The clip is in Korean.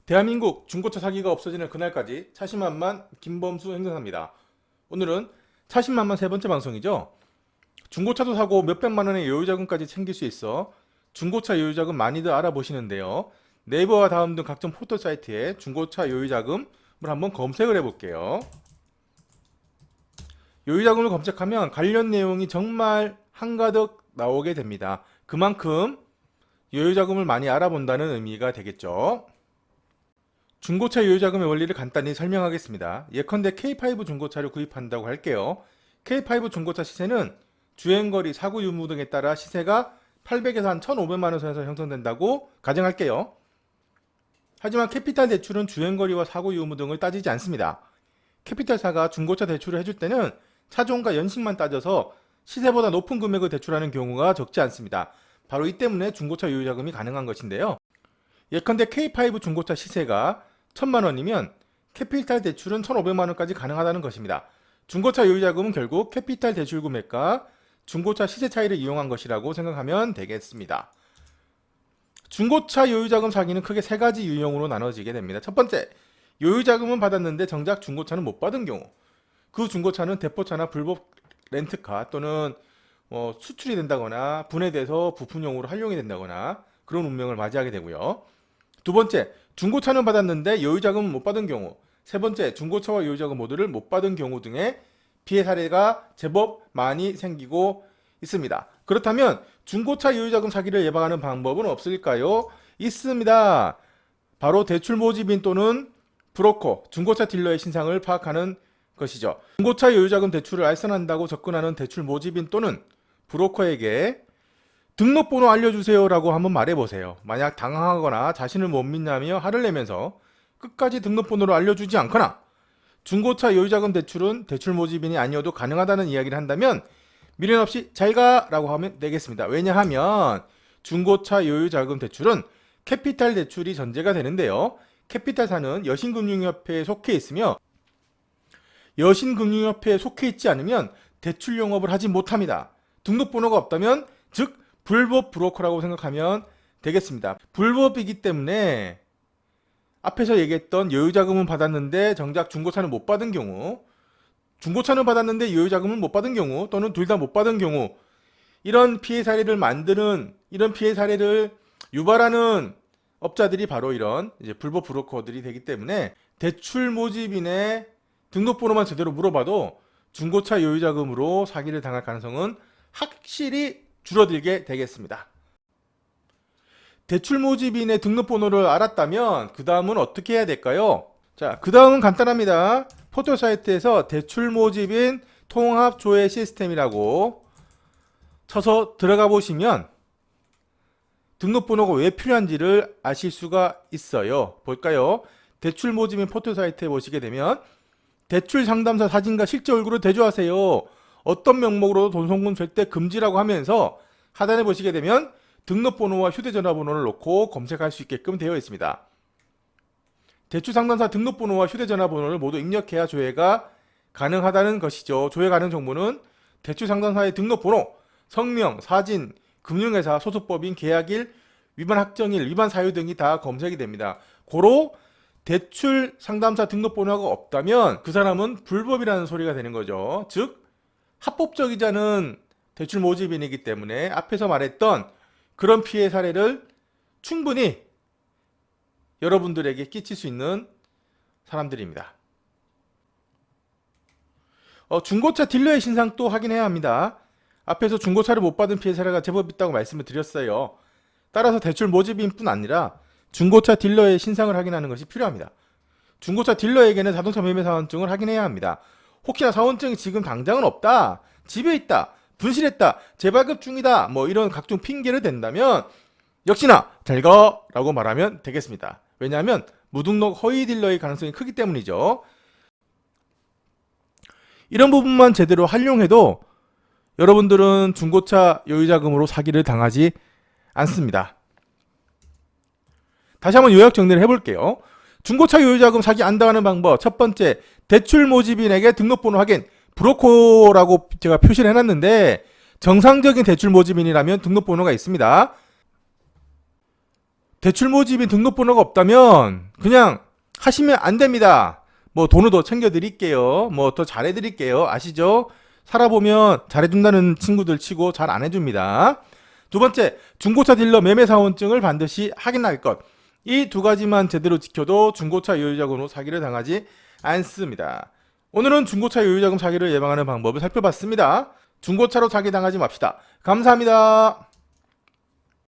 대한민국 중고차 사기가 없어지는 그날까지 차심만만 김범수 행정사입니다. 오늘은 차심만만 세 번째 방송이죠. 중고차도 사고 몇백만 원의 여유자금까지 챙길 수 있어 중고차 여유자금 많이들 알아보시는데요. 네이버와 다음 등 각종 포털 사이트에 중고차 여유자금을 한번 검색을 해볼게요. 여유자금을 검색하면 관련 내용이 정말 한가득 나오게 됩니다. 그만큼 여유자금을 많이 알아본다는 의미가 되겠죠. 중고차 여유자금의 원리를 간단히 설명하겠습니다. 예컨대 K5 중고차를 구입한다고 할게요. K5 중고차 시세는 주행거리, 사고 유무 등에 따라 시세가 800에서 한 1,500만원 선에서 형성된다고 가정할게요. 하지만 캐피탈 대출은 주행거리와 사고 유무 등을 따지지 않습니다. 캐피탈사가 중고차 대출을 해줄 때는 차종과 연식만 따져서 시세보다 높은 금액을 대출하는 경우가 적지 않습니다. 바로 이 때문에 중고차 여유자금이 가능한 것인데요. 예컨대 K5 중고차 시세가 1,000만원이면 캐피탈 대출은 1,500만원까지 가능하다는 것입니다. 중고차 여유자금은 결국 캐피탈 대출 금액과 중고차 시세 차이를 이용한 것이라고 생각하면 되겠습니다. 중고차 여유자금 사기는 크게 세 가지 유형으로 나눠지게 됩니다. 첫 번째, 여유자금은 받았는데 정작 중고차는 못 받은 경우. 그 중고차는 대포차나 불법 렌트카 또는 수출이 된다거나 분해돼서 부품용으로 활용이 된다거나 그런 운명을 맞이하게 되고요. 두 번째, 중고차는 받았는데 여유자금은 못 받은 경우. 세 번째, 중고차와 여유자금 모두를 못 받은 경우 등의 피해 사례가 제법 많이 생기고 있습니다. 그렇다면 중고차 여유자금 사기를 예방하는 방법은 없을까요? 있습니다. 바로 대출 모집인 또는 브로커, 중고차 딜러의 신상을 파악하는 것이죠. 중고차 여유자금 대출을 알선한다고 접근하는 대출 모집인 또는 브로커에게 등록번호 알려주세요 라고 한번 말해보세요. 만약 당황하거나 자신을 못 믿냐며 화를 내면서 끝까지 등록번호를 알려주지 않거나 중고차 여유자금 대출은 대출 모집인이 아니어도 가능하다는 이야기를 한다면 미련 없이 잘가 라고 하면 되겠습니다. 왜냐하면 중고차 여유자금 대출은 캐피탈 대출이 전제가 되는데요. 캐피탈사는 여신금융협회에 속해 있으며 여신금융협회에 속해 있지 않으면 대출 영업을 하지 못합니다. 등록번호가 없다면 즉 불법 브로커라고 생각하면 되겠습니다. 불법이기 때문에 앞에서 얘기했던 여유자금은 받았는데 정작 중고차는 못 받은 경우, 중고차는 받았는데 여유자금은 못 받은 경우 또는 둘 다 못 받은 경우, 이런 피해 사례를 만드는, 이런 피해 사례를 유발하는 업자들이 바로 이런 이제 불법 브로커들이 되기 때문에 대출 모집인의 등록번호만 제대로 물어봐도 중고차 여유자금으로 사기를 당할 가능성은 확실히 줄어들게 되겠습니다. 대출 모집인의 등록번호를 알았다면 그 다음은 어떻게 해야 될까요? 자, 그 다음은 간단합니다. 포털 사이트에서 대출 모집인 통합 조회 시스템이라고 쳐서 들어가 보시면 등록번호가 왜 필요한지를 아실 수가 있어요. 볼까요? 대출 모집인 포털 사이트에 보시게 되면 대출 상담사 사진과 실제 얼굴을 대조하세요. 어떤 명목으로도 돈 송금 절대 금지라고 하면서 하단에 보시게 되면 등록번호와 휴대전화번호를 놓고 검색할 수 있게끔 되어 있습니다. 대출 상담사 등록번호와 휴대전화번호를 모두 입력해야 조회가 가능하다는 것이죠. 조회 가능 정보는 대출 상담사의 등록번호, 성명, 사진, 금융회사, 소속법인, 계약일, 위반 확정일, 위반 사유 등이 다 검색이 됩니다. 고로 대출 상담사 등록번호가 없다면 그 사람은 불법이라는 소리가 되는 거죠. 즉 합법적이지 않은 대출 모집인이기 때문에 앞에서 말했던 그런 피해 사례를 충분히 여러분들에게 끼칠 수 있는 사람들입니다. 중고차 딜러의 신상 또 확인해야 합니다. 앞에서 중고차를 못 받은 피해 사례가 제법 있다고 말씀을 드렸어요. 따라서 대출 모집인뿐 아니라 중고차 딜러의 신상을 확인하는 것이 필요합니다. 중고차 딜러에게는 자동차 매매 사원증을 확인해야 합니다. 혹시나 사원증이 지금 당장은 없다, 집에 있다, 분실했다, 재발급 중이다, 뭐 이런 각종 핑계를 댄다면 역시나 잘가 라고 말하면 되겠습니다. 왜냐하면 무등록 허위 딜러의 가능성이 크기 때문이죠. 이런 부분만 제대로 활용해도 여러분들은 중고차 여유자금으로 사기를 당하지 않습니다. 다시 한번 요약 정리를 해볼게요. 중고차 여유자금 사기 안 당하는 방법. 첫 번째, 대출 모집인에게 등록번호 확인. 브로커라고 제가 표시를 해놨는데 정상적인 대출 모집인이라면 등록번호가 있습니다. 대출 모집인 등록번호가 없다면 그냥 하시면 안 됩니다. 뭐 돈을 더 챙겨드릴게요. 뭐 더 잘해드릴게요. 아시죠? 살아보면 잘해준다는 친구들 치고 잘 안 해줍니다. 두 번째, 중고차 딜러 매매사원증을 반드시 확인할 것. 이 두 가지만 제대로 지켜도 중고차 여유자금으로 사기를 당하지 않습니다. 오늘은 중고차 여유자금 사기를 예방하는 방법을 살펴봤습니다. 중고차로 사기 당하지 맙시다. 감사합니다.